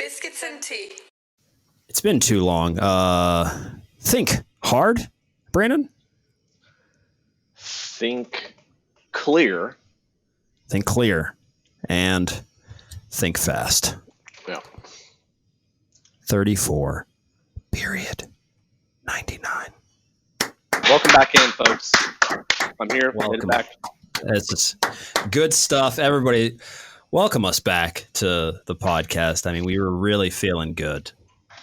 Biscuits and tea. It's been too long. Think hard, Brandon. Think clear. Think clear. And think fast. Yeah. 34. Period. 99. Welcome back in, folks. I'm here. Welcome back. It's just good stuff. Everybody, welcome us back to the podcast. I mean, we were really feeling good.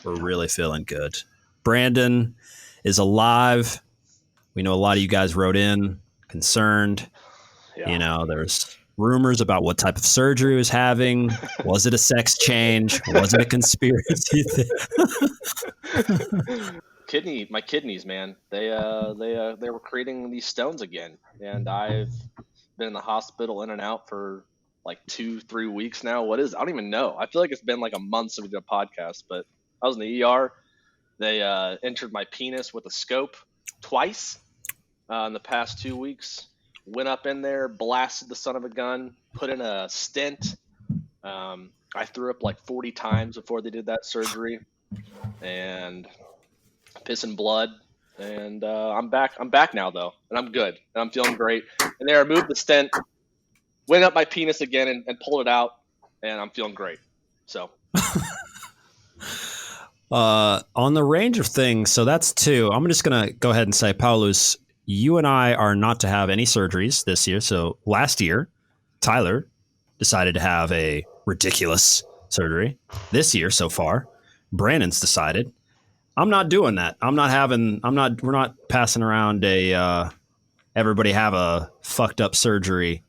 We're really feeling good. Brandon is alive. We know a lot of you guys wrote in concerned. Yeah. You know, there's rumors about what type of surgery he was having. Was it a sex change? Was it a conspiracy thing? My kidneys, man. They were creating these stones again, and I've been in the hospital in and out for like 2-3 weeks now. What is? I don't even know. I feel like it's been like a month since we did a podcast, but I was in the ER. They entered my penis with a scope twice in the past 2 weeks. Went up in there, blasted the son of a gun, put in a stent. I threw up like 40 times before they did that surgery, and pissing blood. And I'm back. I'm back now though, and I'm good, and I'm feeling great. And they removed the stent, went up my penis again, and pulled it out, and I'm feeling great. So. On the range of things, so that's two. I'm just going to go ahead and say, Paulus, you and I are not to have any surgeries this year. So last year, Tyler decided to have a ridiculous surgery. This year, so far, Brandon's decided, I'm not doing that. We're not passing around everybody have a fucked up surgery.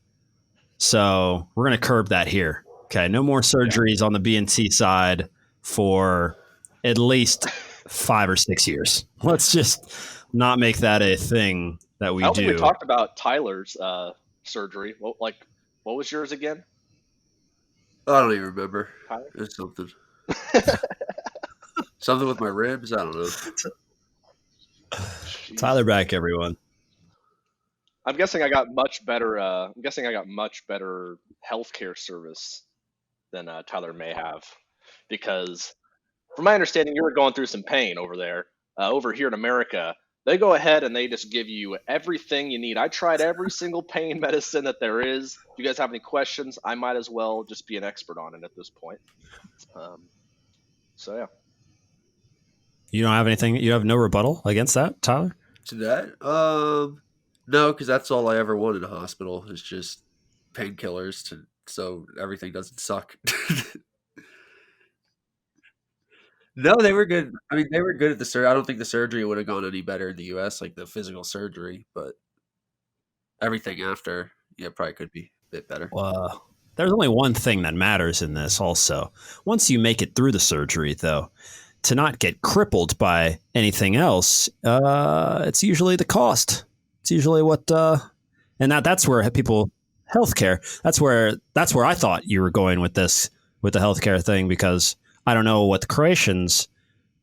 So we're going to curb that here. Okay. No more surgeries on the B&T side for at least 5 or 6 years. Let's just not make that a thing that we do. We talked about Tyler's surgery. What was yours again? I don't even remember. Tyler? It's something. Something with my ribs. I don't know. Tyler back, everyone. I'm guessing I got much better. Healthcare service than Tyler may have, because from my understanding, you were going through some pain over there. Over here in America, they go ahead and they just give you everything you need. I tried every single pain medicine that there is. If you guys have any questions, I might as well just be an expert on it at this point. So yeah. You don't have anything? You have no rebuttal against that, Tyler? To that? No, because that's all I ever want in a hospital is just painkillers so everything doesn't suck. No, they were good. I mean, they were good at the surgery. I don't think the surgery would have gone any better in the U.S., like the physical surgery, but everything after, probably could be a bit better. Well, there's only one thing that matters in this also. Once you make it through the surgery, though, to not get crippled by anything else, it's usually the cost. It's usually what, and that's where people, healthcare, that's where I thought you were going with this, with the healthcare thing, because I don't know what the Croatians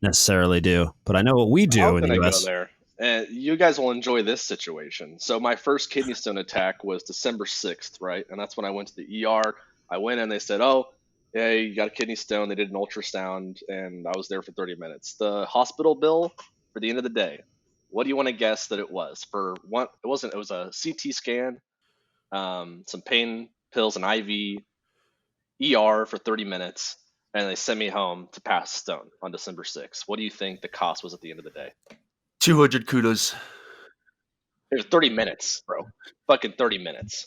necessarily do, but I know what we do in the U.S. Go there. And you guys will enjoy this situation. So my first kidney stone attack was December 6th, right? And that's when I went to the ER. I went in, they said, oh, yeah, you got a kidney stone. They did an ultrasound, and I was there for 30 minutes. The hospital bill for the end of the day, what do you want to guess that it was? For one, it was a CT scan, some pain pills, an IV, ER for 30 minutes. And they sent me home to pass stone on December 6th. What do you think the cost was at the end of the day? 200 kudos. It was 30 minutes, bro. Fucking 30 minutes.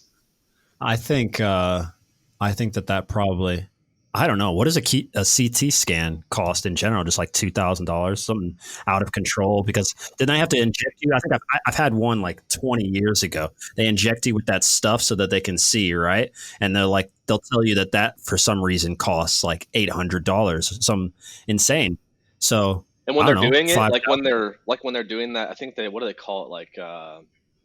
I think that probably, I don't know. What does a CT scan cost in general? Just like $2,000, something out of control. Because didn't I have to inject you? I think I've had one like 20 years ago. They inject you with that stuff so that they can see, right? And they'll tell you that for some reason costs like $800, some insane. So, and when they're doing it, when they're doing that, I think what do they call it? Like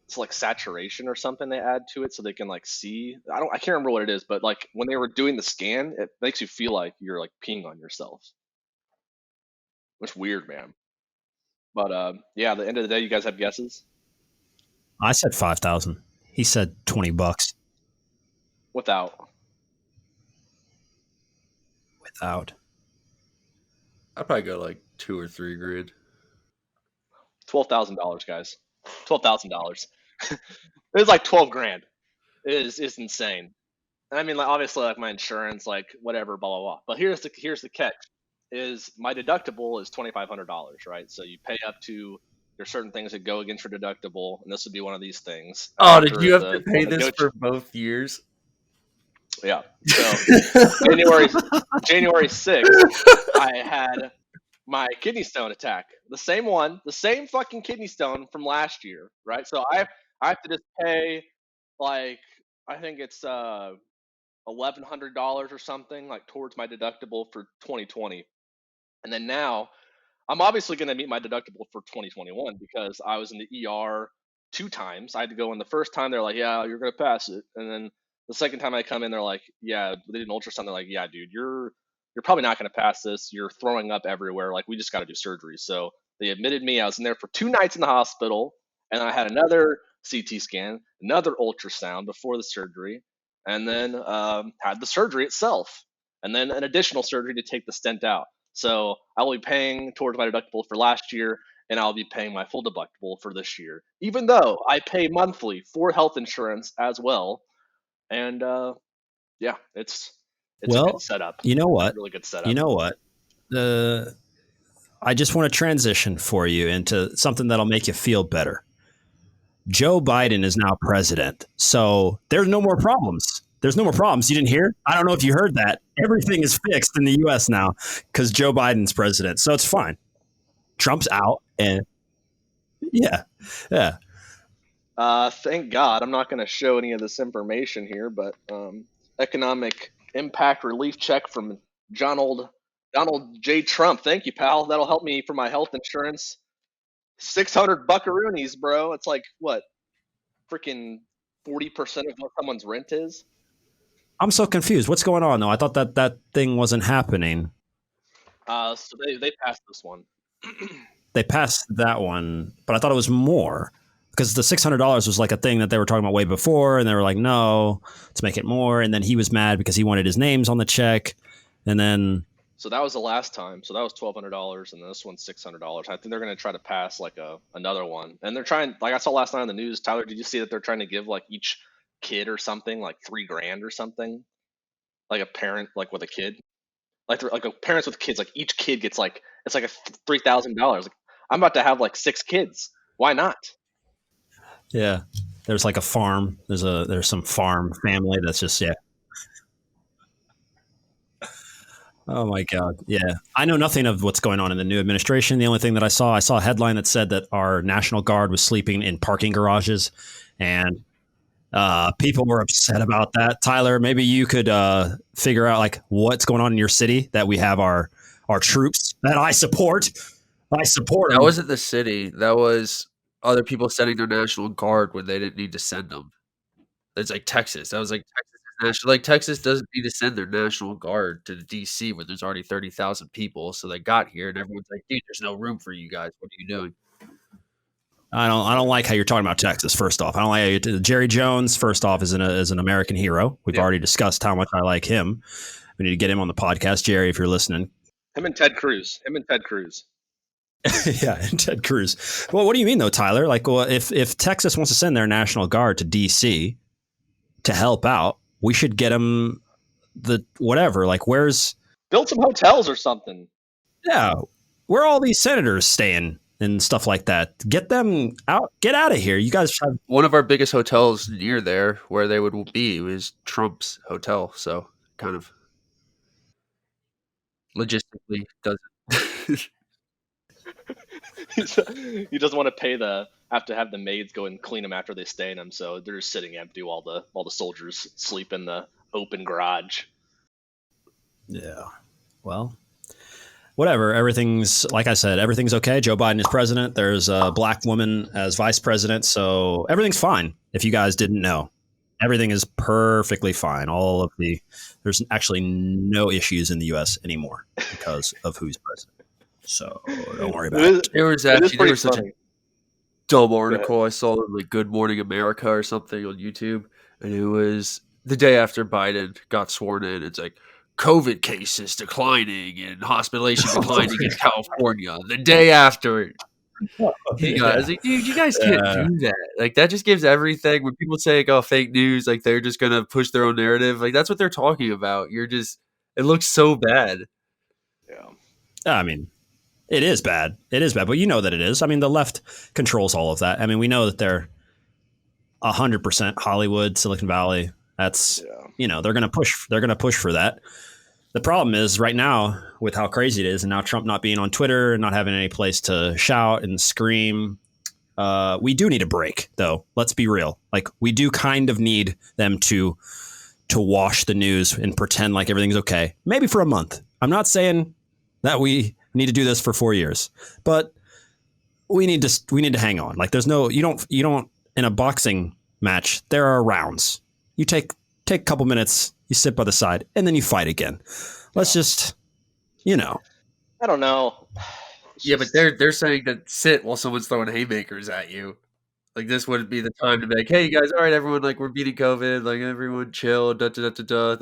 it's like saturation or something they add to it so they can like see. I can't remember what it is, but like when they were doing the scan, it makes you feel like you're like peeing on yourself. It's weird, man. But yeah, at the end of the day, you guys have guesses? I said 5,000. He said $20. Without. I'd probably go like $2 or $3 grand. $12,000, guys. $12,000. It's like 12 grand. It's insane. And I mean, like obviously, like my insurance, like whatever, blah blah blah. But here's the catch: is my deductible is $2,500, right? So you pay up to there's certain things that go against your deductible, and this would be one of these things. Oh, did After you have to the pay one that this goes, for both years? yeah. So January 6th, I had my kidney stone attack. The same one, the same fucking kidney stone from last year, right? So I have to just pay like I think it's $1,100 or something like towards my deductible for 2020. And then now I'm obviously going to meet my deductible for 2021 because I was in the ER 2 times. I had to go in the first time. They're like, yeah, you're going to pass it. And then the second time I come in, they're like, yeah, they did an ultrasound. They're like, yeah, dude, you're probably not going to pass this. You're throwing up everywhere. Like, we just got to do surgery. So they admitted me. I was in there for 2 nights in the hospital, and I had another CT scan, another ultrasound before the surgery, and then had the surgery itself, and then an additional surgery to take the stent out. So I will be paying towards my deductible for last year, and I'll be paying my full deductible for this year, even though I pay monthly for health insurance as well. And yeah, it's a good Well, setup. you know what? Really good setup. You know what? I just want to transition for you into something that'll make you feel better. Joe Biden is now president, so there's no more problems. There's no more problems. You didn't hear? I don't know if you heard that. Everything is fixed in the U.S. now because Joe Biden's president, so it's fine. Trump's out, and yeah. Thank God. I'm not going to show any of this information here, but economic impact relief check from Donald J. Trump. Thank you, pal. That'll help me for my health insurance. 600 buckaroonies, bro. It's like what? Freaking 40% of what someone's rent is. I'm so confused. What's going on, though? I thought that thing wasn't happening. So they passed this one. They passed that one, but I thought it was more because the $600 was like a thing that they were talking about way before, and they were like, no, let's make it more. And then he was mad because he wanted his names on the check, and then So that was the last time. So that was $1,200, and this one's $600. I think they're going to try to pass like another one, and they're trying. Like I saw last night on the news, Tyler, did you see that they're trying to give like each kid or something like $3,000 or something? Like a parent like with a kid, like a parents with kids, like each kid gets like it's like a $3,000. Like I'm about to have like 6 kids. Why not? yeah, there's like a farm. There's some farm family that's just yeah. Oh my God. Yeah. I know nothing of what's going on in the new administration. The only thing that I saw a headline that said that our National Guard was sleeping in parking garages, and people were upset about that. Tyler, maybe you could figure out like what's going on in your city that we have our troops that I support. I support That them. wasn't the city. That was other people sending their National Guard when they didn't need to send them. It's like Texas. That was like Texas national. Like Texas doesn't need to send their National Guard to the DC where there's already 30,000 people. So they got here and everyone's like, dude, there's no room for you guys. What are you doing? I don't like how you're talking about Texas. First off, I don't like how Jerry Jones. First off, is an American hero. We've already discussed how much I like him. We need to get him on the podcast, Jerry, if you're listening. Him and Ted Cruz. Yeah, and Ted Cruz. Well, what do you mean though, Tyler? Like, well, if Texas wants to send their National Guard to DC to help out, we should get them the whatever. Like, Build some hotels or something. yeah, where are all these senators staying and stuff like that? Get them out. Get out of here. You guys have One of our biggest hotels near there where they would be was Trump's hotel. So kind of logistically doesn't. He doesn't want to have to have the maids go and clean them after they stay in them, so they're just sitting empty while the soldiers sleep in the open garage. yeah. Well, whatever. Everything's like I said. Everything's okay. Joe Biden is president. There's a black woman as vice president, so everything's fine. If you guys didn't know, everything is perfectly fine. There's actually no issues in the U.S. anymore because of who's president. So don't worry about it. There was such a dumb article I saw on like Good Morning America or something on YouTube, and it was the day after Biden got sworn in. It's like COVID cases declining and hospitalization declining in California. The day after, I was like, dude, you guys can't do that. Like, that just gives everything. When people say, like, oh, fake news, like, they're just going to push their own narrative. Like, that's what they're talking about. It looks so bad. Yeah. I mean, it is bad. It is bad, but you know that it is. I mean, the left controls all of that. I mean, we know that they're 100% Hollywood, Silicon Valley. That's, they're going to push. They're going to push for that. The problem is right now with how crazy it is, and now Trump not being on Twitter and not having any place to shout and scream. We do need a break, though. Let's be real. Like, we do kind of need them to wash the news and pretend like everything's okay. Maybe for a month. I'm not saying that we need to do this for 4 years, but we need to hang on. Like, there's no, you don't in a boxing match, there are rounds. You take a couple minutes, you sit by the side, and then you fight again. Let's just, I don't know. Yeah, but they're saying that sit while someone's throwing haymakers at you. Like, this wouldn't be the time to be like, hey, you guys, all right, everyone, like, we're beating COVID, like, everyone chill, That'd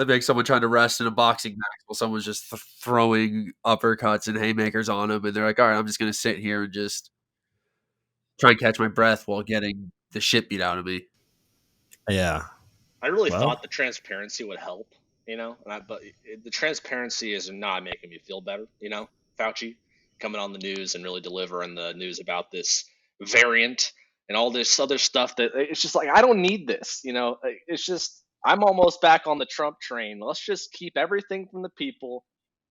be like someone trying to rest in a boxing match while someone's just throwing uppercuts and haymakers on them, and they're like, all right, I'm just going to sit here and just try and catch my breath while getting the shit beat out of me. Yeah. I really thought the transparency would help, but the transparency is not making me feel better, Fauci coming on the news and really delivering the news about this variant and all this other stuff that it's just like, I don't need this, it's just, I'm almost back on the Trump train. Let's just keep everything from the people.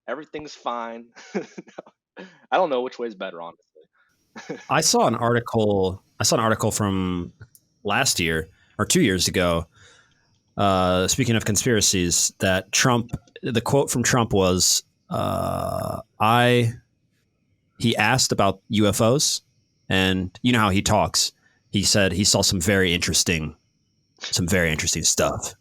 Everything's fine. I don't know which way is better, honestly. I saw an article from last year or 2 years ago. Speaking of conspiracies, that the quote from Trump was, he asked about UFOs, and you know how he talks. He said he saw some very interesting stuff.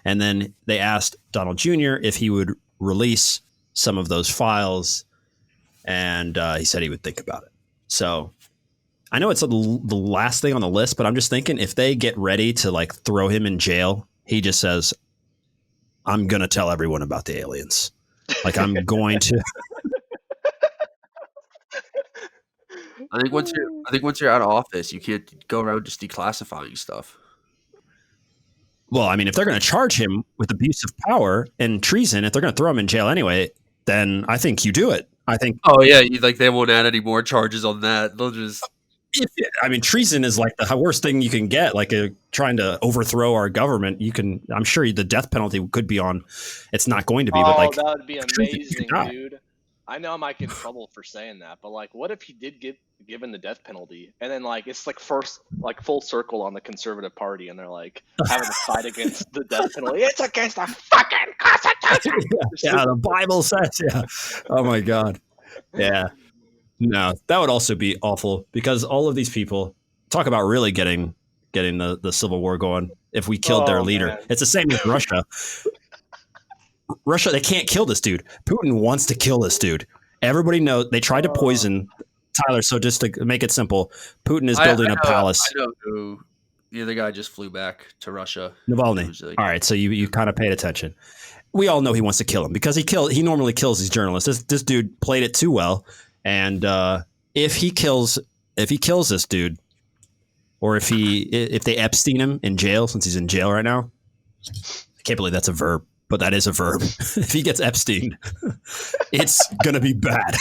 And then they asked Donald Jr. if he would release some of those files, and he said he would think about it. So I know it's the last thing on the list, but I'm just thinking if they get ready to like throw him in jail, he just says, I'm going to tell everyone about the aliens. Like, I'm going to. I think once you're out of office, you can't go around just declassifying stuff. Well, I mean, if they're going to charge him with abuse of power and treason, if they're going to throw him in jail anyway, then I think you do it. I think. Oh yeah, they won't add any more charges on that. They'll just. I mean, treason is like the worst thing you can get. Like trying to overthrow our government. I'm sure the death penalty could be on. It's not going to be, but like that would be amazing, dude. I know I might get in trouble for saying that, but like, what if he did get given the death penalty, and then like it's like first like full circle on the Conservative Party, and they're like having a fight against the death penalty. It's against the fucking Constitution. Yeah, the Bible says. Yeah. Oh my God. Yeah. No, that would also be awful because all of these people talk about really getting the civil war going. If we killed their leader, man. It's the same with Russia. Russia, they can't kill this dude. Putin wants to kill this dude. Everybody knows they tried to poison Tyler. So just to make it simple, Putin is building a palace. I know who. The other guy just flew back to Russia. Navalny. Like, all right, so you kind of paid attention. We all know he wants to kill him because he normally kills these journalists. This dude played it too well. And if he kills this dude, or if they Epstein him in jail, since he's in jail right now, I can't believe that's a verb, but that is a verb. If he gets Epstein, it's gonna be bad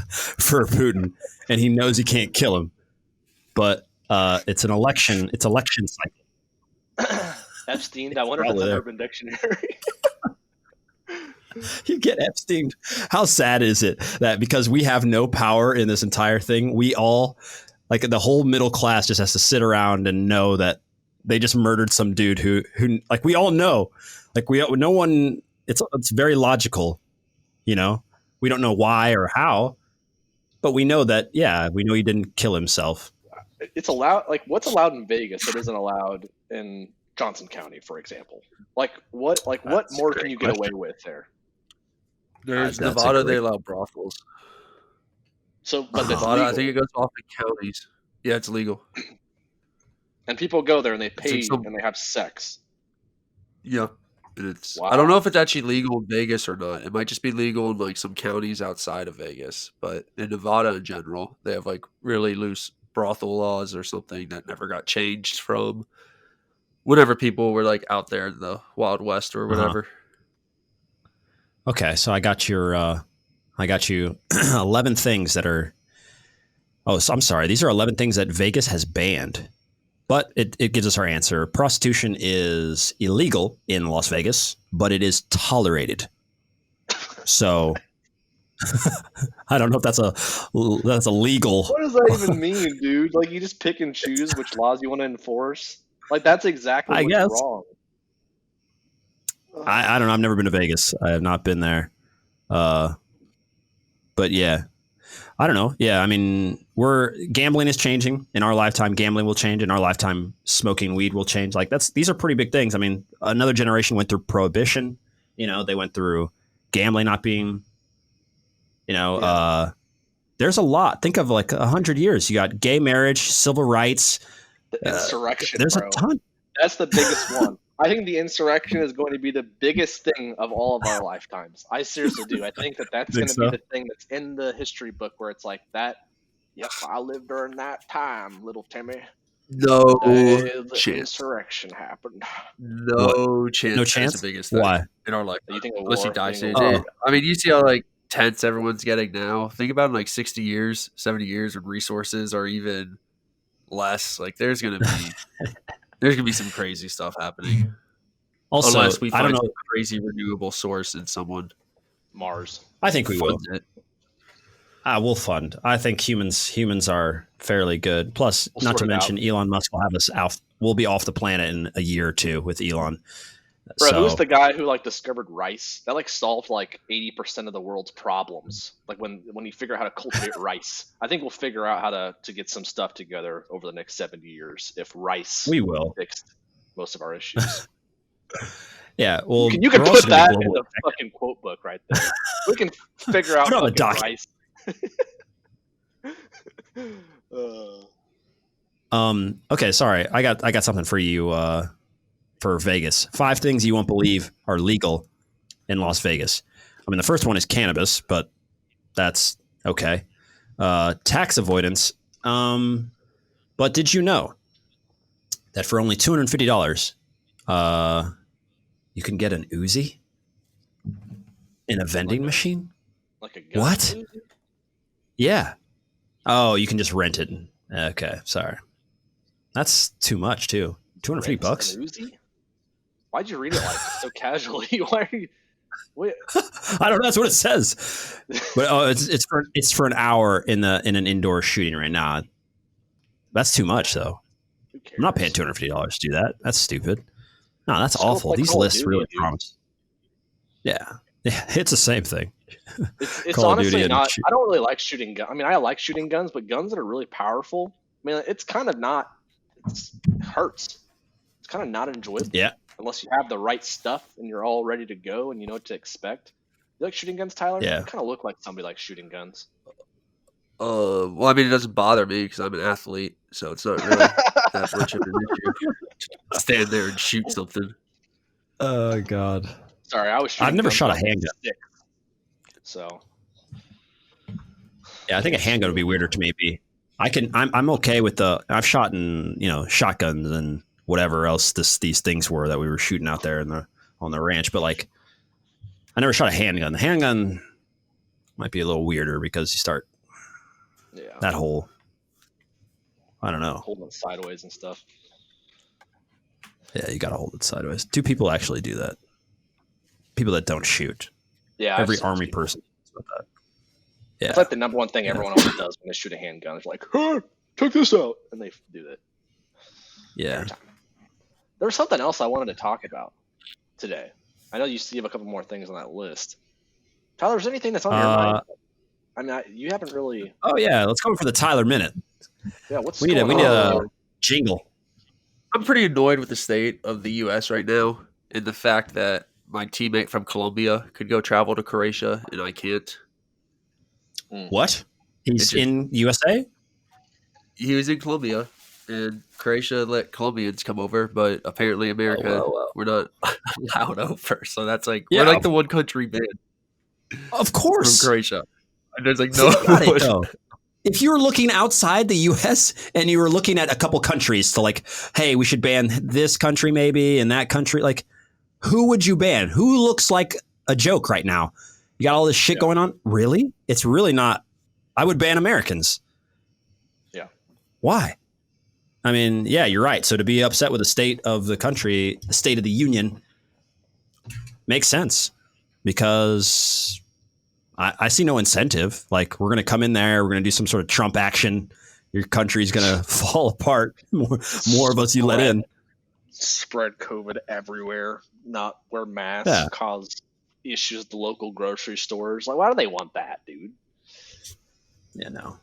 for Putin, and he knows he can't kill him. But it's an election. It's election cycle. Epstein. I wonder if it's an Urban Dictionary. You get Epstein. How sad is it that because we have no power in this entire thing, we all, like the whole middle class, just has to sit around and know that they just murdered some dude who like we all know, like no one. It's very logical, we don't know why or how, but we know that we know he didn't kill himself. It's allowed. Like what's allowed in Vegas that isn't allowed in Johnson County, for example. What more can you get away with there? There's Nevada, they allow brothels. So, but Nevada, I think it goes off in counties. Yeah, it's legal. And people go there and they pay and they have sex. Yeah. And it's Wow. I don't know if it's actually legal in Vegas or not. It might just be legal in like some counties outside of Vegas, but in Nevada in general, they have like really loose brothel laws or something that never got changed from whenever people were like out there in the Wild West or whatever. Okay, so I got you 11 things that are. Oh, so I'm sorry. These are 11 things that Vegas has banned, but it gives us our answer. Prostitution is illegal in Las Vegas, but it is tolerated. So I don't know if that's a legal. What does that even mean, dude? Like, you just pick and choose which laws you want to enforce? Like, that's exactly I what's guess. wrong. I don't know. I've never been to Vegas. I have not been there. But yeah, I don't know. Yeah, I mean, gambling is changing in our lifetime. Gambling will change in our lifetime. Smoking weed will change. Like these are pretty big things. I mean, another generation went through prohibition. They went through gambling not being. There's a lot. Think of like 100 years. You got gay marriage, civil rights. The insurrection, There's bro. a ton. That's the biggest one. I think the insurrection is going to be the biggest thing of all of our lifetimes. I seriously do. I think that's going to be the thing that's in the history book where it's like that. Yep, I lived during that time, little Timmy. No The chance. insurrection happened. No chance. No That's chance? the biggest thing Why? in our life. You think a Unless war? you die soon. Oh. I mean, you see how like tense everyone's getting now. Think about in like 60 years, 70 years when resources are even less. Like there's gonna be some crazy stuff happening. Also, Unless we I don't find know. some crazy renewable source in someone. Mars. I think we will. funds it. We'll fund. I think humans are fairly good. Plus, We'll not to sort it mention, out. Elon Musk will have us out. We'll be off the planet in a year or two with Elon. Bro, So who's the guy who like discovered rice? That like solved like 80% of the world's problems. Like when you figure out how to cultivate rice. I think we'll figure out how to get some stuff together over the next 70 years if rice we will. fixed most of our issues. Yeah. Well, You can we're also put gonna that be in global. the fucking quote book right there. We can figure out Put it on the fucking document. rice. Okay. Sorry. I got something for you. For Vegas, 5 things you won't believe are legal in Las Vegas. I mean, the first one is cannabis, but that's okay. Tax avoidance. But did you know that for only $250, you can get an Uzi in a vending machine? Like a gun. What? Yeah. Oh, you can just rent it. Okay, sorry. That's too much too. $250. An Uzi? Why'd you read it like so casually? Why are you? Wait. I don't know. That's what it says. But it's for an hour in an indoor shooting right now. That's too much though. Who cares? I'm not paying $250 to do that. That's stupid. No, that's Just go awful. play These Call of lists Duty, really dude. promise. Yeah, it's the same thing. It's Call of Duty honestly and not. I don't really like shooting guns. I mean, I like shooting guns, but guns that are really powerful. I mean, it's kind of not. It hurts. It's kind of not enjoyable. Yeah. Unless you have the right stuff and you're all ready to go and you know what to expect. You like shooting guns, Tyler? Yeah. You kind of look like somebody likes shooting guns. Well, I mean, it doesn't bother me because I'm an athlete, so it's not really that much of an issue. to stand there and shoot something. Oh God. Sorry, I was shooting. I've never guns shot a when I was handgun. 6. So. Yeah, I think a handgun would be weirder to me. I'm okay with I've shot in shotguns and whatever else these things were that we were shooting out there on the ranch, but like I never shot a handgun. The handgun might be a little weirder because you start that whole I don't know, holding it sideways and stuff. Yeah, you got to hold it sideways. Do people actually do that? People that don't shoot. Yeah, every army person does that. Yeah, it's like the number one thing everyone always does when they shoot a handgun. It's like, hey, check this out, and they do that. Yeah. There was something else I wanted to talk about today. I know you have a couple more things on that list. Tyler, is there anything that's on your mind? I mean, you haven't really. Oh yeah, let's go for the Tyler minute. Yeah, what's we need a jingle. I'm pretty annoyed with the state of the U.S. right now, and the fact that my teammate from Colombia could go travel to Croatia and I can't. What? He's in USA? He was in Colombia. and Croatia let Colombians come over, but apparently America, Whoa. we're not allowed over. So that's like we're Yeah, like the one country banned of from course. Croatia. And there's like no Think about it, one. though. If you were looking outside the U.S. and you were looking at a couple countries to like, hey, we should ban this country maybe and that country, like, who would you ban? Who looks like a joke right now? You got all this shit going on? Really? It's really not. I would ban Americans. Yeah. Why? I mean, yeah, you're right. So to be upset with the state of the country, the state of the union, makes sense because I see no incentive. Like, we're going to come in there, we're going to do some sort of Trump action. Your country's going to fall apart. More of us you let in. Spread COVID everywhere, not wear masks, cause issues at the local grocery stores. Like, why do they want that, dude? Yeah, no.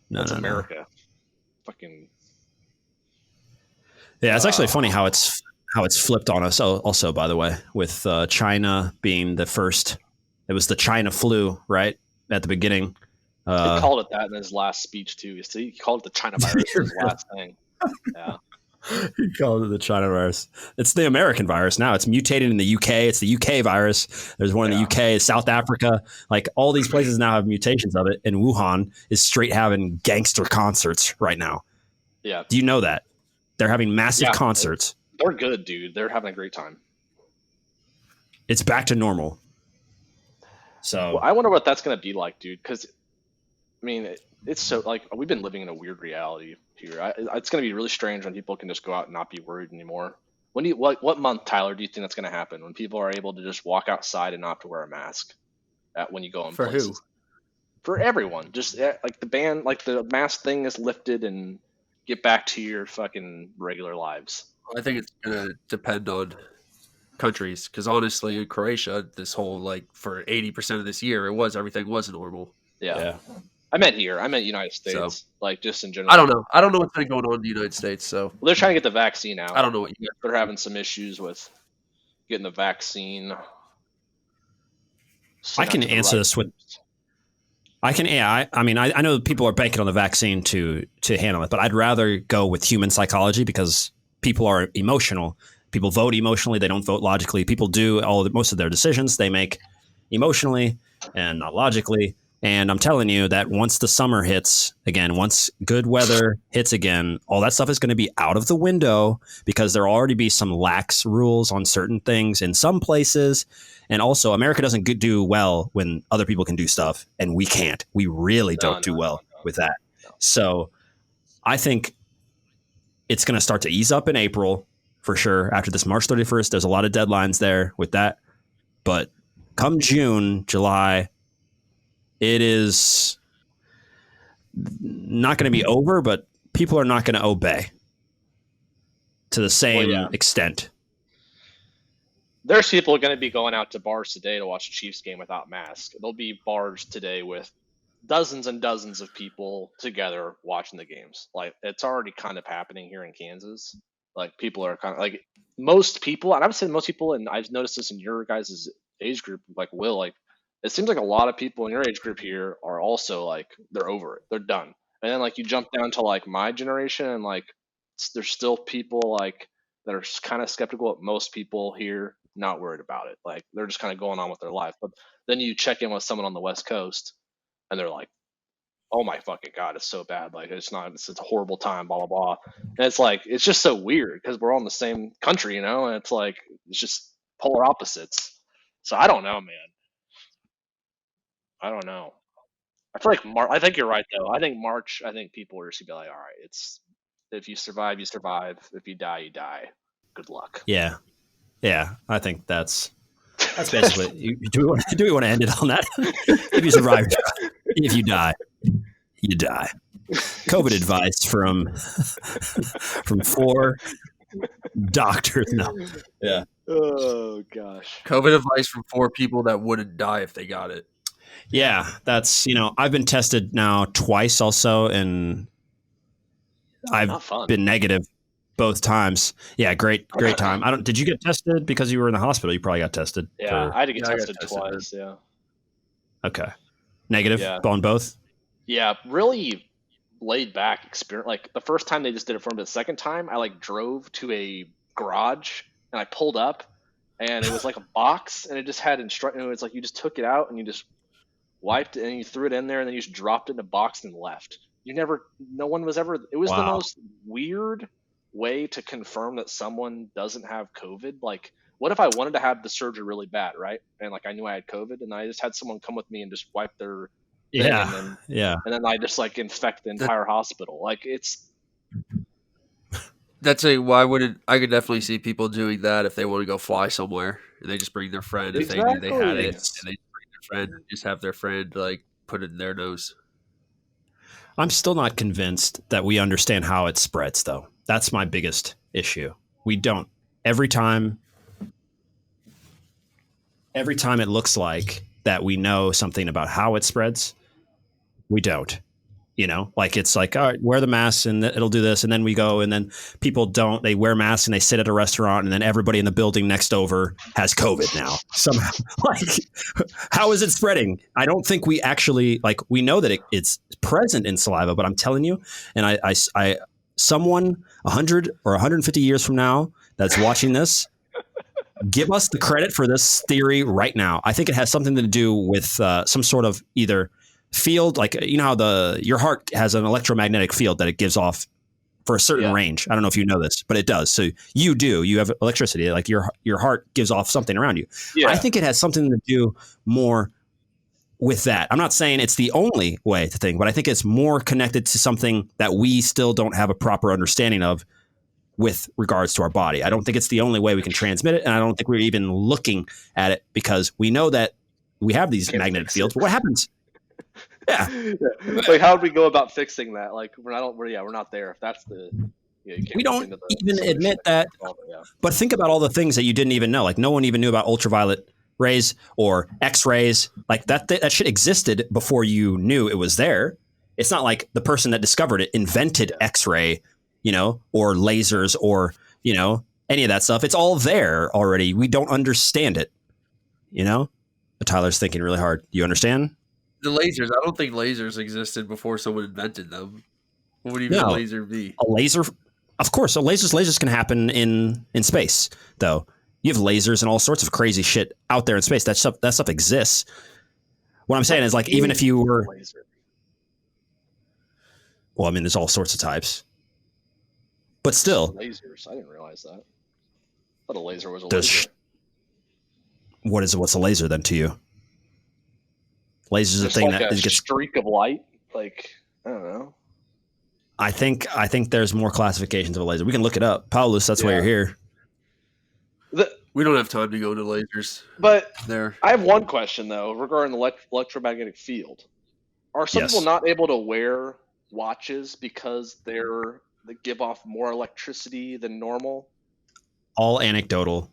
That's America. Fucking. Yeah, it's actually funny how it's flipped on us. Also, by the way, with China being the first, it was the China flu, right, at the beginning. He called it that in his last speech too. He called it the China virus in his last thing. Yeah. He called it the China virus. It's the American virus now. It's mutated in the UK. It's the UK virus. There's one in the UK, South Africa. Like, all these places now have mutations of it. And Wuhan is straight having gangster concerts right now. Yeah. Do you know that? They're having massive concerts. They're good, dude. They're having a great time. It's back to normal. So I wonder what that's going to be like, dude. Because, I mean, it's so, like, we've been living in a weird reality here. It's going to be really strange when people can just go out and not be worried anymore. What month, Tyler, do you think that's going to happen? When people are able to just walk outside and not have to wear a mask when you go in For places? who? For everyone. Just like the ban, like the mask thing is lifted and get back to your fucking regular lives. I think it's going to depend on countries, because honestly, in Croatia, this whole, like, for 80% of this year, everything was normal. Yeah. I meant here. I meant United States. So, like, just in general. I don't know. I don't know what's been going on in the United States. So Well, they're trying to get the vaccine out. I don't know what you. They're having some issues with getting the vaccine. I can answer this with. I can. Yeah. I mean, I know people are banking on the vaccine to handle it, but I'd rather go with human psychology because people are emotional. People vote emotionally. They don't vote logically. People do most of their decisions they make emotionally and not logically. And I'm telling you that once the summer hits again, once good weather hits again, all that stuff is going to be out of the window because there'll already be some lax rules on certain things in some places. And also, America doesn't do well when other people can do stuff and we can't. We really don't do well with that. So I think it's going to start to ease up in April for sure. After this March 31st, there's a lot of deadlines there with that. But come June, July, it is not going to be over, but people are not going to obey to the same extent. There's people going to be going out to bars today to watch a Chiefs game without masks. There'll be bars today with dozens and dozens of people together watching the games. Like, it's already kind of happening here in Kansas. Like, people are kind of like most people, and I would say most people, and I've noticed this in your guys' age group, like Will, like, it seems like a lot of people in your age group here are also like, they're over it. They're done. And then like you jump down to like my generation and like there's still people like that are kind of skeptical of most people here, not worried about it. Like, they're just kind of going on with their life. But then you check in with someone on the West Coast and they're like, oh my fucking God, it's so bad. Like, it's a horrible time, blah, blah, blah. And it's like, it's just so weird because we're all in the same country, you know? And it's like, it's just polar opposites. So I don't know, man. I don't know. I feel like I think you're right though. I think March. I think people are just gonna be like, all right, it's if you survive, you survive. If you die, you die. Good luck. Yeah. I think that's basically. Do we want to end it on that? If you survive, if you die, you die. COVID advice from 4 doctors. No. Yeah. Oh gosh. COVID advice from 4 people that wouldn't die if they got it. Yeah, that's, I've been tested now twice also, and I've been negative both times. Yeah, great time. Did you get tested because you were in the hospital? You probably got tested. Yeah, I had to get tested twice, yeah. Okay. Negative on both? Yeah, really laid back experience. Like the first time they just did it for me, but the second time I like drove to a garage and I pulled up and it was like a box and it just had instructions. It was like you just took it out and you just wiped it and you threw it in there and then you just dropped it in a box and left. No one was ever, it was the Wow. most weird way to confirm that someone doesn't have COVID. Like, what if I wanted to have the surgery really bad, right? And like I knew I had COVID and I just had someone come with me and just wipe their thing Yeah. and then I just like infect the entire hospital. Like That's why wouldn't I could definitely see people doing that if they want to go fly somewhere and they just bring their friend if they knew they had it, Exactly. and they just bring their friend and just have their friend like put it in their nose. I'm still not convinced that we understand how it spreads, though. That's my biggest issue. We don't. Every time it looks like that we know something about how it spreads, we don't. You know, like it's like, all right, wear the mask and it'll do this. And then we go and then people don't. They wear masks and they sit at a restaurant and then everybody in the building next over has COVID now. Somehow, like, how is it spreading? I don't think we actually, like, we know that it's present in saliva, but I'm telling you, and I someone 100 or 150 years from now that's watching this, give us the credit for this theory right now. I think it has something to do with some sort of either field, like, you know how your heart has an electromagnetic field that it gives off for a certain range. I don't know if you know this, but it does. So you have electricity, like your heart gives off something around you. I think it has something to do more with that. I'm not saying it's the only way to think, but I think it's more connected to something that we still don't have a proper understanding of with regards to our body. I don't think it's the only way we can transmit it, and I don't think we're even looking at it because we know that we have these magnetic fields. But what happens? Yeah. Like, how do we go about fixing that? Like, we're not there. If that's we don't even admit that. But think about all the things that you didn't even know. Like, no one even knew about ultraviolet rays or X-rays. Like that shit existed before you knew it was there. It's not like the person that discovered it invented X-ray, or lasers or, any of that stuff. It's all there already. We don't understand it, But Tyler's thinking really hard. You understand? The lasers, I don't think lasers existed before someone invented them. What would even a laser be? A laser, of course. So lasers can happen in space, though. You have lasers and all sorts of crazy shit out there in space. That stuff exists. What I'm saying is, like, even if you were, well, I mean, there's all sorts of types, but still, lasers. I didn't realize that. I thought a laser was a laser. What's a laser then to you? Laser's a thing that gets streak of light. Like, I don't know. I think there's more classifications of a laser. We can look it up. Paulus, that's why you're here. We don't have time to go into lasers. But there. I have one question, though, regarding the electromagnetic field. Are some people not able to wear watches because they give off more electricity than normal? All anecdotal.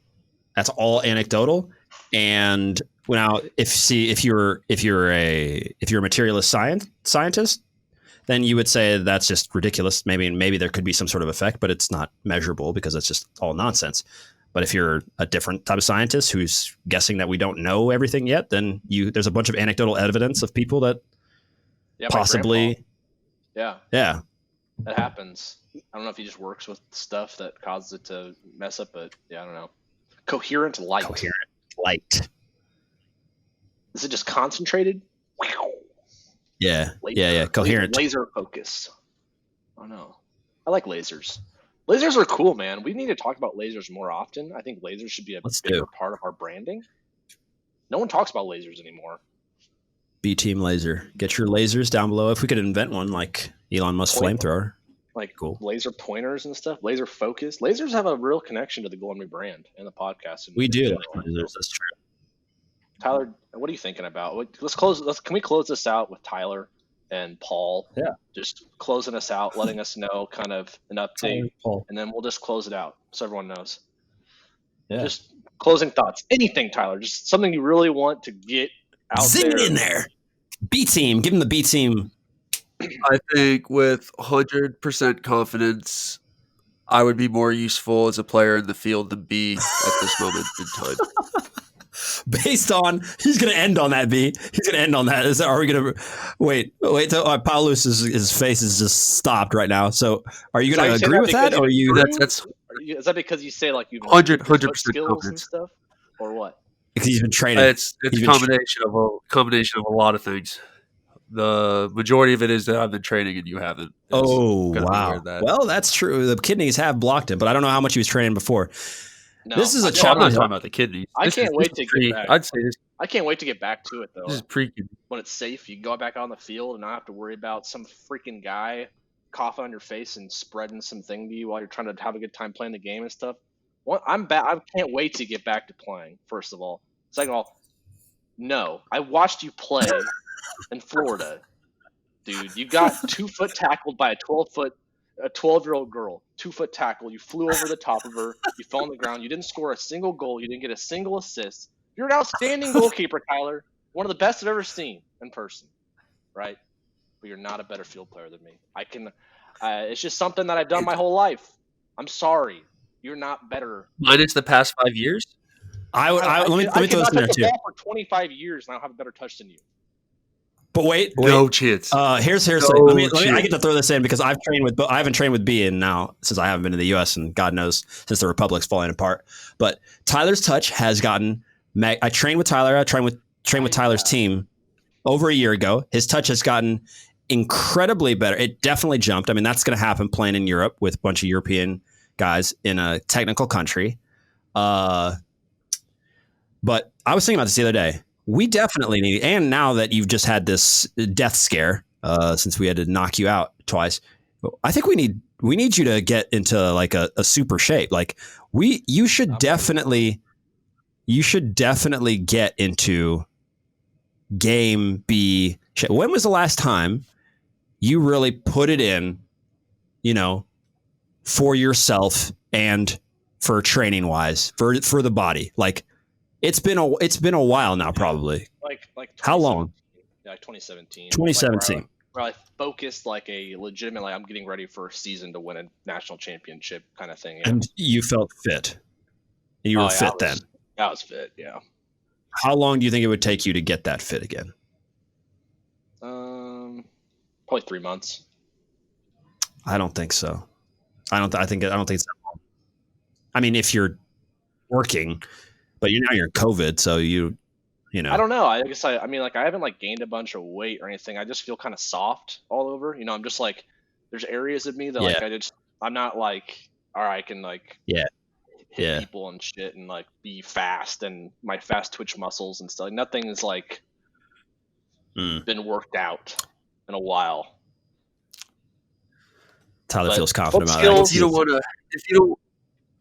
That's all anecdotal. And now, if you're a materialist scientist, then you would say that's just ridiculous. Maybe there could be some sort of effect, but it's not measurable because it's just all nonsense. But if you're a different type of scientist who's guessing that we don't know everything yet, then there's a bunch of anecdotal evidence of people that possibly, that happens. I don't know if he just works with stuff that causes it to mess up, but I don't know. Coherent light. Is it just concentrated? Yeah. Coherent. Laser focus. Oh no. I like lasers. Lasers are cool, man. We need to talk about lasers more often. I think lasers should be a bigger part of our branding. No one talks about lasers anymore. B-Team laser. Get your lasers down below. If we could invent one like Elon Musk flamethrower. Like laser pointers and stuff. Laser focus. Lasers have a real connection to the Gloomy brand and the podcast. We do. That's true. Tyler, what are you thinking about? Can we close this out with Tyler and Paul? Yeah. Just closing us out, letting us know kind of an update, and then we'll just close it out so everyone knows. Yeah. Just closing thoughts. Anything, Tyler. Just something you really want to get out there. Zing it in there. B-Team. Give him the B-Team. I think with 100% confidence, I would be more useful as a player in the field than B at this moment in time. based on he's going to end on that. B. He's going to end on that. Are we going to wait? Paulus his face is just stopped right now. So are you going to agree with that, or are you? Is that because you say like you've 100% skills and stuff, or what? Because he's been training. It's a combination of a lot of things. The majority of it is that I've been training and you haven't. Oh, wow. Well, that's true. The kidneys have blocked him, but I don't know how much he was training before. No, this is a I'm challenge. not talking about the kidneys. I can't wait to get back. I'd say this. I can't wait to get back to it though. This is pre-kidney. When it's safe, you can go back on the field and not have to worry about some freaking guy coughing on your face and spreading some thing to you while you're trying to have a good time playing the game and stuff. I can't wait to get back to playing. First of all, second of all, no, I watched you play in Florida. Dude, you got 2-foot tackled by a 12-year-old girl. 2-foot tackle. You flew over the top of her. You fell on the ground. You didn't score a single goal. You didn't get a single assist. You're an outstanding goalkeeper, Tyler. One of the best I've ever seen in person, right? But you're not a better field player than me. It's just something that I've done my whole life. I'm sorry. You're not better. Minus the past 5 years? Let me throw this in there too. I've been for 25 years and I don't have a better touch than you. But wait. No chance. Here's let me I get to throw this in because I haven't trained with B in now since I haven't been to the US and God knows since the Republic's falling apart. But Tyler's touch has gotten I trained with Tyler, I trained with Tyler's team over a year ago. His touch has gotten incredibly better. It definitely jumped. I mean, that's going to happen playing in Europe with a bunch of European guys in a technical country. But I was thinking about this the other day. We definitely need, and now that you've just had this death scare, since we had to knock you out twice, I think we need you to get into like a super shape. Like you should definitely get into game B shape. When was the last time you really put it in, for yourself and for training wise, for the body? Like, It's been a while now, probably. Like how long? Yeah, like 2017. 2017. Where I focused like a legitimate, I'm getting ready for a season to win a national championship kind of thing. Yeah. And you felt fit. You were fit then. I was fit, yeah. How long do you think it would take you to get that fit again? Probably 3 months. I don't think so. I don't think it's that long. I mean, if you're working. But you're COVID, so you know. I don't know. I guess I haven't gained a bunch of weight or anything. I just feel kind of soft all over. I'm just like, there's areas of me that I'm not like, all right, I can hit people and shit and be fast and my fast twitch muscles and stuff. Nothing is been worked out in a while. Tyler feels confident about that.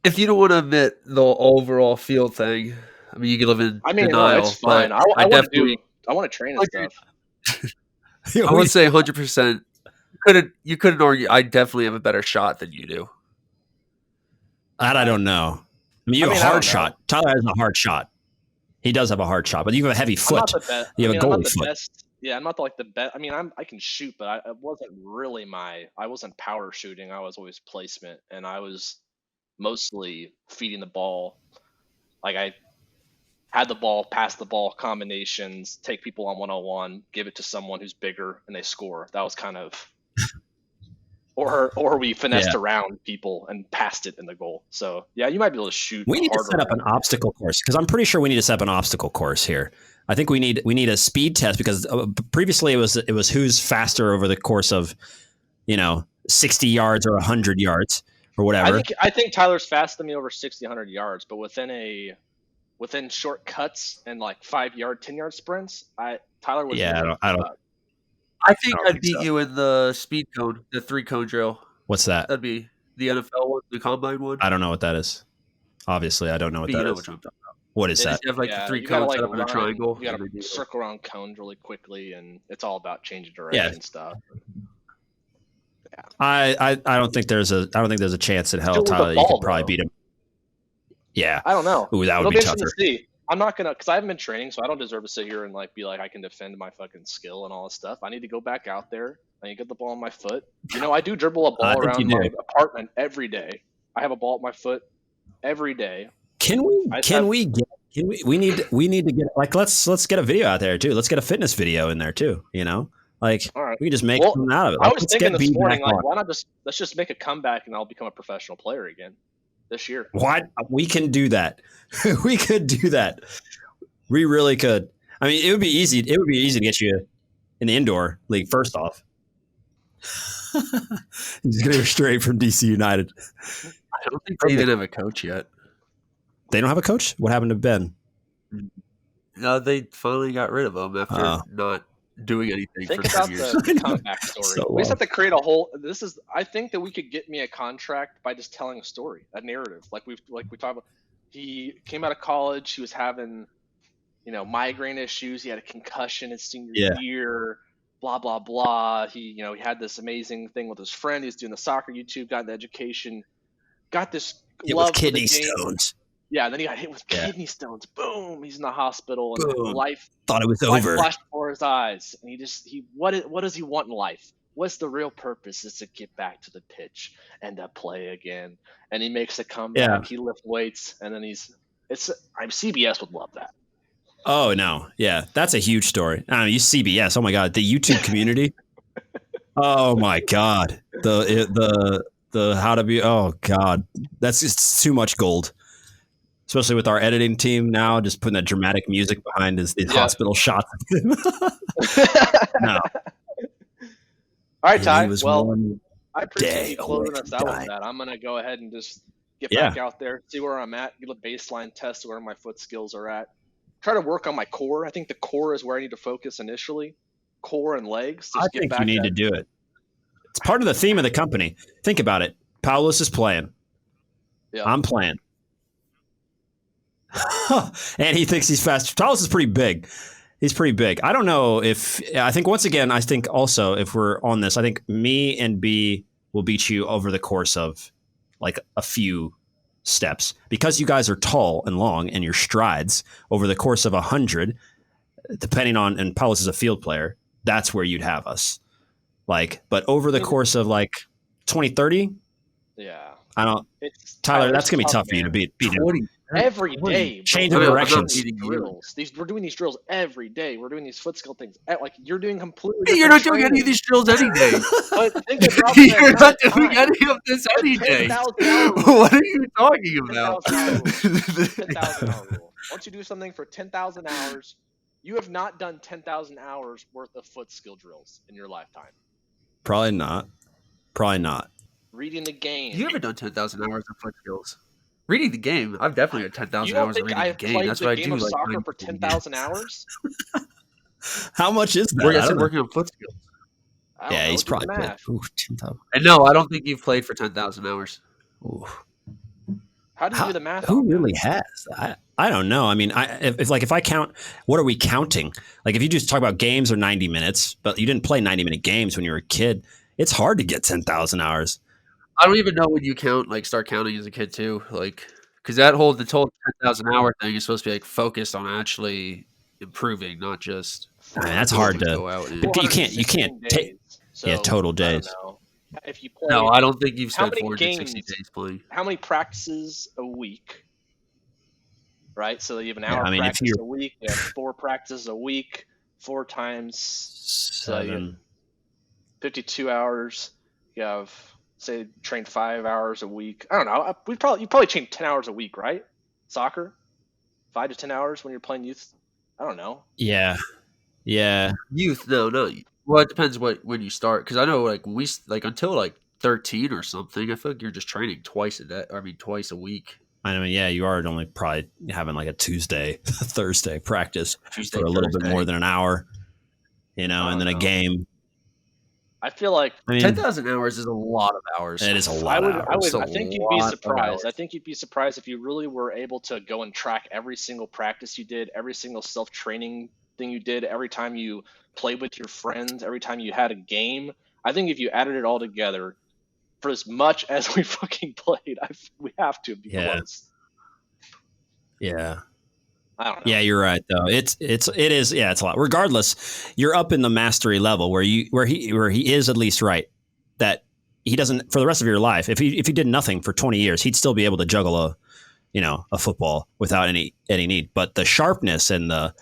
If you don't want to admit the overall field thing, I mean, you can live in denial. No, it's fine. I want to train and stuff. I would say 100%. You couldn't argue. I definitely have a better shot than you do. That I don't know. I mean, you have a hard shot. Tyler has a hard shot. He does have a hard shot, but you have a heavy foot. You have a goalie foot. Best. Yeah, I'm not the best. I mean, I can shoot, but it wasn't really I wasn't power shooting. I was always placement, and I was mostly feeding the ball. Like I had the ball, pass the ball combinations, take people on 1-on-1, give it to someone who's bigger, and they score. That was kind of, or we finessed around people and passed it in the goal. So yeah, you might be able to shoot. We need to set up an obstacle course because I'm pretty sure we need to set up an obstacle course here. I think we need a speed test because previously it was who's faster over the course of 60 yards or 100 yards. Or whatever. I think Tyler's faster than me over 60, 100 yards, but within short cuts and 5-yard, 10-yard sprints, Tyler was. Yeah, I don't. I think I'd beat you in the speed cone, the 3-cone drill. What's that? That'd be the NFL one, the combine one. I don't know what that is. Obviously, I don't know what that is. What is that? You have the 3 cones set up in a triangle. You got to circle around cones really quickly, and it's all about changing direction and stuff. I don't think there's a chance in hell, Tyler, you could probably beat him. Yeah. I don't know. Ooh, that would be tougher. To see. I'm not gonna, because I haven't been training, so I don't deserve to sit here and be like I can defend my fucking skill and all this stuff. I need to go back out there. I need to get the ball on my foot. I do dribble a ball around my apartment every day. I have a ball at my foot every day. We need to get like let's get a video out there too. Let's get a fitness video in there too. Like All right. we can just make Well, something out of it. I Like, was let's thinking get this B morning, back like, on. why not let's just make a comeback and I'll become a professional player again this year. What? We can do that. We could do that. We really could. I mean, it would be easy. It would be easy to get you in the indoor league. First off, just get her straight from DC United. I don't think they even have a coach yet. They don't have a coach. What happened to Ben? No, they finally got rid of him after not doing anything Think for about 2 years. the comeback story. So We just long. have to create a whole. I think that we could get me a contract by just telling a story, a narrative. Like we talked about. He came out of college. He was having, migraine issues. He had a concussion his senior year. Blah blah blah. He had this amazing thing with his friend. He was doing the soccer YouTube, got the education, got this love with kidney for the game. stones. Yeah, and then he got hit with kidney stones. Boom! He's in the hospital, and Boom. life Thought it was life over. flashed before his eyes. And what does he want in life? What's the real purpose? Is to get back to the pitch and to play again. And he makes a comeback. Yeah. He lifts weights, and then CBS would love that. Oh no, yeah, that's a huge story. I mean, you CBS. Oh my god, the YouTube community. Oh my god, the how to be. Oh god, that's just too much gold. Especially with our editing team now, just putting that dramatic music behind his hospital shots. No. All right, Ty. Well, one I appreciate day you closing away us from out with dying. that. I'm gonna go ahead and just get back out there, see where I'm at, get a baseline test where my foot skills are at. Try to work on my core. I think the core is where I need to focus initially. Core and legs. I think you need to do it. It's part of the theme of the company. Think about it. Paulus is playing. Yeah. I'm playing. And he thinks he's fast. Paulus is pretty big. He's pretty big. I don't know I think once again, I think also if we're on this, I think me and B will beat you over the course of like a few steps because you guys are tall and long and your strides over the course of 100, depending on, and Paulus is a field player, that's where you'd have us. But over the course of 2030, yeah, I don't. Tyler, that's gonna be tough for you to beat him. Every day, change of directions. We're doing these drills every day. We're doing these foot skill things. You're doing completely. You're not doing any of these drills any day. But think about You're not doing any of this any day. What are you talking about? 10,000 hour rule. Once you do something for 10,000 hours, you have not done 10,000 hours worth of foot skill drills in your lifetime. Probably not. Reading the game. You haven't done 10,000 hours of foot skills. Reading the game, I've definitely had 10,000 hours of reading the game. That's what I do. Of soccer for 10,000 hours. How much is that? Where I said working on foot skills. Yeah, he's probably played. And no, I don't think you've played for 10,000 hours. Ooh. How do you do the math? Who really has? I don't know. I mean, if I count, what are we counting? Like if you just talk about games or 90 minutes, but you didn't play 90-minute games when you were a kid, it's hard to get 10,000 hours. I don't even know when you start counting as a kid too, because the whole 10,000 hour thing is supposed to be focused on actually improving, not just. I mean, that's hard to go out. You can't take. So, total days. If you play, no, I don't think you've how spent many 460 days playing. How many practices a week? Right, so you have an hour if practice a week. You have 4 practices a week, 4 times 7. 52 hours. You have. Say train 5 hours a week. I don't know. You probably train 10 hours a week, right? Soccer, 5 to 10 hours when you're playing youth. I don't know. Yeah. Youth, no. Well, it depends when you start. Because I know until 13 or something. I feel like you're just training twice a day. I mean, twice a week. I mean, yeah, you are only probably having a Tuesday, Thursday practice for a little bit more than an hour. And then a game. I feel like 10,000 hours is a lot of hours. It is a lot of hours. I think you'd be surprised. I think you'd be surprised if you really were able to go and track every single practice you did, every single self-training thing you did, every time you played with your friends, every time you had a game. I think if you added it all together, for as much as we fucking played, we have to be close. Yeah. I don't know. Yeah, you're right though. It is it's a lot. Regardless, you're up in the mastery level where he is at least right that he doesn't for the rest of your life. If he did nothing for 20 years, he'd still be able to juggle a football without any need. But the sharpness and the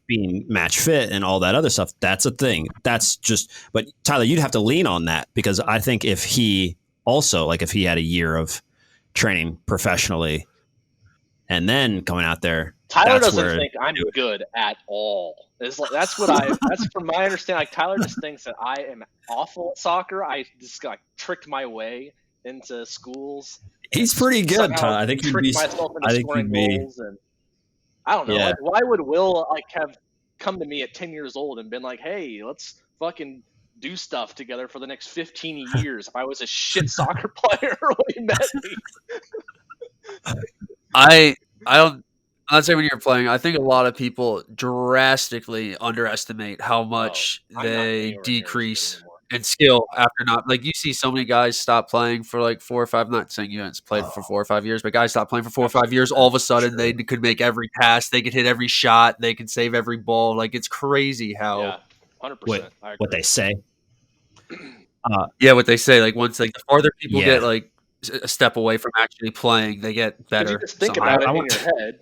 being match fit and all that other stuff, that's a thing. That's just. But Tyler, you'd have to lean on that, because I think if he had a year of training professionally and then coming out there, Tyler doesn't think I'm good at all. That's from my understanding. Like, Tyler just thinks that I am awful at soccer. I just got tricked my way into schools. He's pretty good, Tyler. I think he'd be. I think he'd be. Goals, and I don't know. Yeah. Like, why would Will have come to me at 10 years old and been like, "Hey, let's fucking do stuff together for the next 15 years"? If I was a shit soccer player when he met me. I don't. I'd say when you're playing, I think a lot of people drastically underestimate how much they decrease in skill after not. Like, you see so many guys stop playing for like 4 or 5. I'm not saying you haven't played for 4 or 5 years, but guys stop playing for 4 or 5 years. All of a sudden, they could make every pass, they could hit every shot, they could save every ball. Like, it's crazy how 100%. What they say. What they say. Like, once the farther people get like a step away from actually playing, they get better. You just think about it in your head.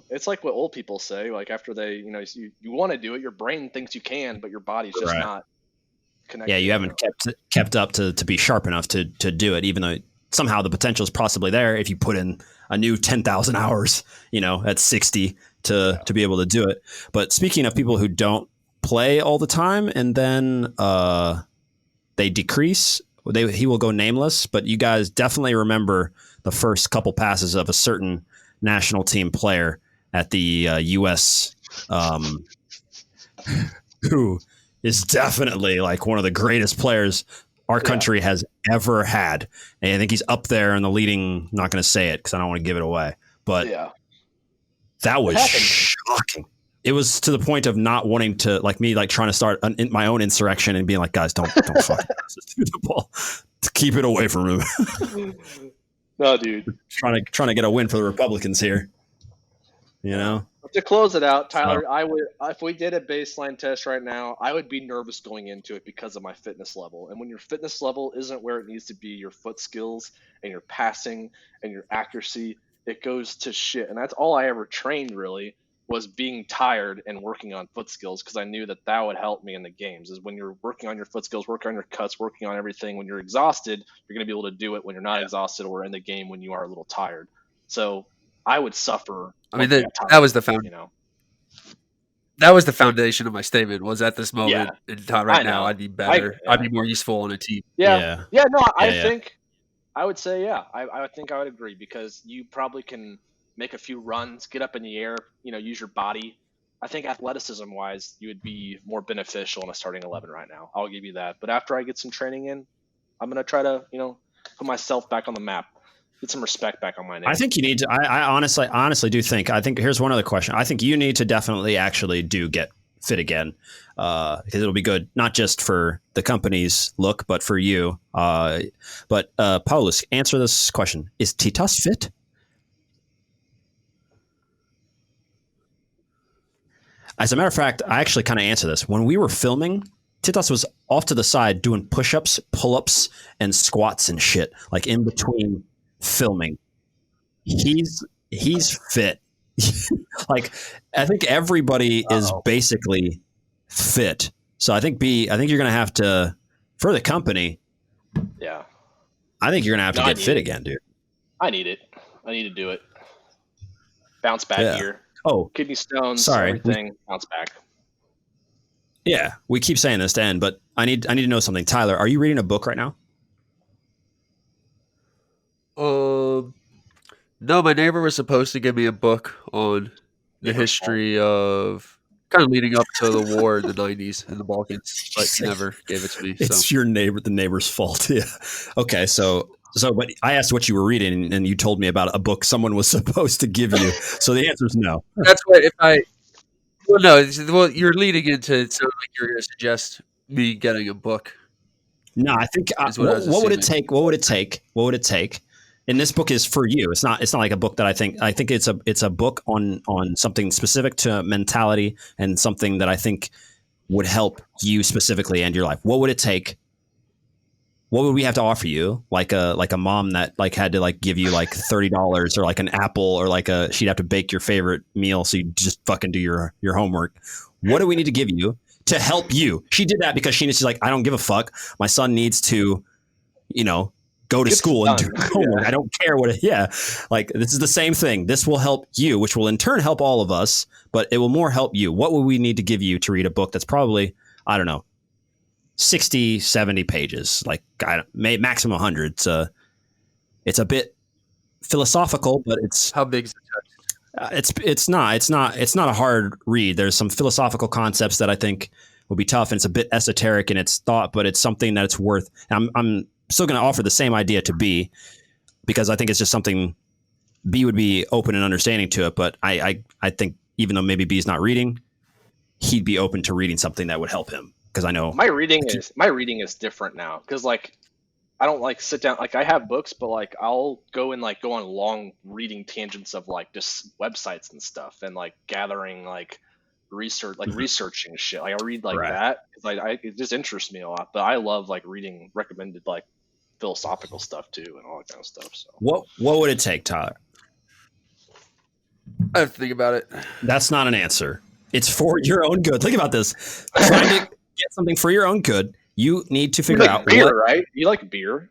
It's like what old people say. Like, after they, you want to do it, your brain thinks you can, but your body's just not connected. Yeah, you haven't kept up to be sharp enough to do it, even though somehow the potential is possibly there if you put in a new 10,000 hours, at 60 to be able to do it. But speaking of people who don't play all the time and then they decrease, he will go nameless, but you guys definitely remember the first couple passes of a certain national team player at the U.S. Who is definitely like one of the greatest players our country has ever had. And I think he's up there in the leading. I'm not going to say it because I don't want to give it away, but that was shocking. It was to the point of not wanting to, like me, like trying to start my own insurrection and being like, guys, don't fucking pass the ball. Keep it away from him. No, dude. Trying to get a win for the Republicans here. To close it out, Tyler, I would, if we did a baseline test right now, I would be nervous going into it because of my fitness level. And when your fitness level isn't where it needs to be, your foot skills and your passing and your accuracy, it goes to shit. And that's all I ever trained, really, was being tired and working on foot skills, because I knew that would help me in the games. Is when you're working on your foot skills, working on your cuts, working on everything. When you're exhausted, you're going to be able to do it when you're not exhausted, or in the game when you are a little tired. So I would suffer. I mean, that was the foundation. That was the foundation of my statement. Was at this moment in time right now, I'd be better. I'd be more useful on a team. No, I think I would say I think I would agree, because you probably can make a few runs, get up in the air, use your body. I think athleticism wise, you would be more beneficial in a starting 11 right now. I'll give you that. But after I get some training in, I'm going to try to, put myself back on the map, get some respect back on my name. I think you need to, I honestly do think, here's one other question. I think you need to definitely actually do get fit again, because it'll be good, not just for the company's look, but for you. But Paulus, answer this question. Is Titas fit? As a matter of fact, I actually kind of answer this. When we were filming, Titas was off to the side doing push-ups, pull-ups, and squats and shit, like in between filming. He's fit. Like, I think everybody is basically fit. So I think you're going to have to, for the company. Yeah. I think you're going to have to get fit again, dude. I need it. I need to do it. Bounce back here. Oh, kidney stones, everything, bounce back. Yeah, we keep saying this to end, but I need to know something. Tyler, are you reading a book right now? No, my neighbor was supposed to give me a book on the history of kind of leading up to the war in the 90s in the Balkans, but he never gave it to me. It's your the neighbor's fault. Yeah. Okay, so, but I asked what you were reading, and you told me about a book someone was supposed to give you. So the answer is no. That's what you're leading into. It sounds like you're going to suggest me getting a book. No, I think what would it take? What would it take? What would it take? And this book is for you. It's not like a book that I think it's a book on something specific to mentality and something that I think would help you specifically and your life. What would it take what would we have to offer you? Like a mom that like had to like give you like $30 or like an apple or like she'd have to bake your favorite meal so you just fucking do your homework. What do we need to give you to help you? She did that because she's like, I don't give a fuck. My son needs to, go to school and do homework. Yeah. I don't care what like this is the same thing. This will help you, which will in turn help all of us, but it will more help you. What would we need to give you to read a book that's probably, I don't know, 60, 70 pages, like maximum 100. It's a bit philosophical, but it's how big is the text? It's not a hard read. There's some philosophical concepts that I think will be tough, and it's a bit esoteric in its thought, but it's something that it's worth. I'm still going to offer the same idea to B, because I think it's just something B would be open and understanding to it. But I think even though maybe B's not reading, he'd be open to reading something that would help him. Because I know my reading is different now. Because like I don't like sit down, like I have books, but like I'll go and like go on long reading tangents of like just websites and stuff, and like gathering like research, like researching shit. Like I read like that. Like it just interests me a lot. But I love like reading recommended like philosophical stuff too, and all that kind of stuff. So what would it take, Tyler? I have to think about it. That's not an answer. It's for your own good. Think about this. Trying to get something for your own good, you need to figure out beer, right? You like beer?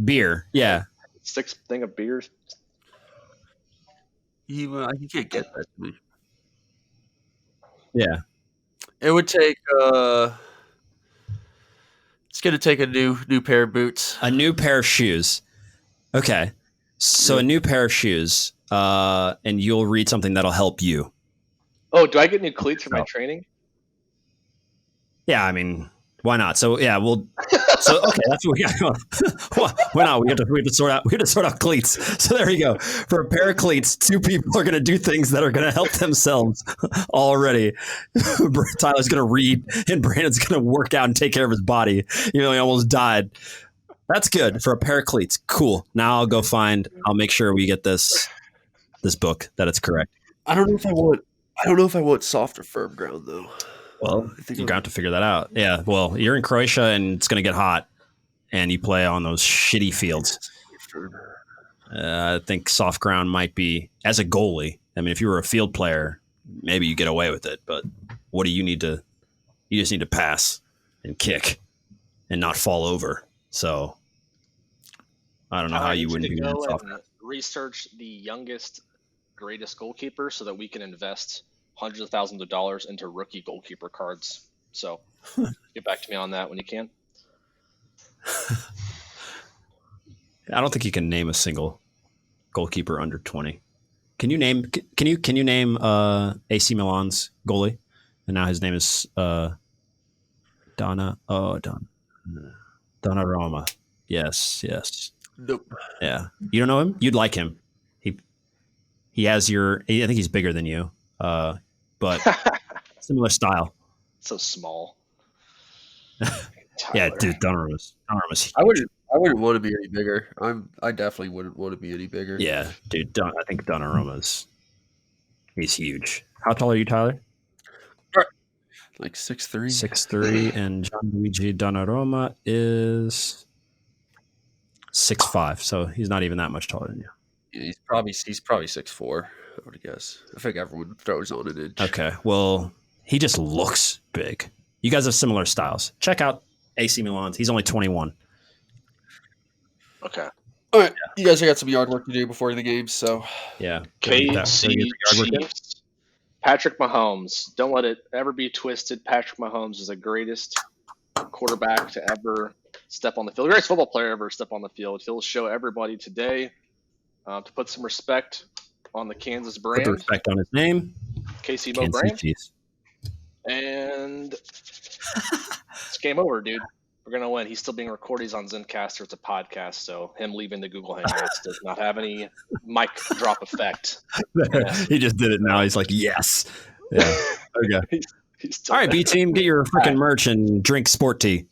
Beer, yeah. 6 thing of beers. You can't get that to me. Yeah. It would take it's gonna take a new pair of boots. A new pair of shoes. Okay. So a new pair of shoes, and you'll read something that'll help you. Oh, do I get new cleats for my training? Yeah, I mean, why not? So yeah, so okay, that's what we got. Why not? We have to sort out cleats. So there you go. For a pair of cleats, 2 people are going to do things that are going to help themselves already. Tyler's going to read, and Brandon's going to work out and take care of his body, even though he almost died. That's good for a pair of cleats. Cool. Now I'll make sure we get this book that it's correct. I don't know if I want soft or firm ground though. Well, you're going to have to figure that out. Yeah, well, you're in Croatia, and it's going to get hot, and you play on those shitty fields. I think soft ground might be, as a goalie, I mean, if you were a field player, maybe you get away with it, but what do you need to – you just need to pass and kick and not fall over. So I don't know how you wouldn't be in soft ground. Research the youngest, greatest goalkeeper so that we can invest – hundreds of thousands of dollars into rookie goalkeeper cards. So get back to me on that when you can. I don't think you can name a single goalkeeper under 20. Can you name AC Milan's goalie? And now his name is Donnarumma. Yes. Nope. Yeah. You don't know him? You'd like him. He has I think he's bigger than you. But similar style. So small. Yeah, dude, Donnarumma's huge. I wouldn't want to be any bigger. I definitely wouldn't want to be any bigger. Yeah, dude, I think he's huge. How tall are you, Tyler? Like 6'3". 6'3", and Gianluigi Donnarumma is 6'5", so he's not even that much taller than you. Yeah, he's probably 6'4". I would guess. I think everyone throws on an inch. Okay. Well, he just looks big. You guys have similar styles. Check out AC Milan's. He's only 21. Okay. All right. You guys got some yard work to do before the game, so. Yeah. KC Chiefs. Patrick Mahomes. Don't let it ever be twisted. Patrick Mahomes is the greatest quarterback to ever step on the field. The greatest football player ever step on the field. He'll show everybody today to put some respect on the Kansas brand. Put the respect on his name. KC Mo brand. Chiefs. And it's game over, dude. We're going to win. He's still being recorded. He's on Zencaster. It's a podcast, so him leaving the Google Hangouts does not have any mic drop effect. Yeah. He just did it now. He's like, yes. Yeah. Okay. All right, B-Team, get your freaking merch and drink sport tea.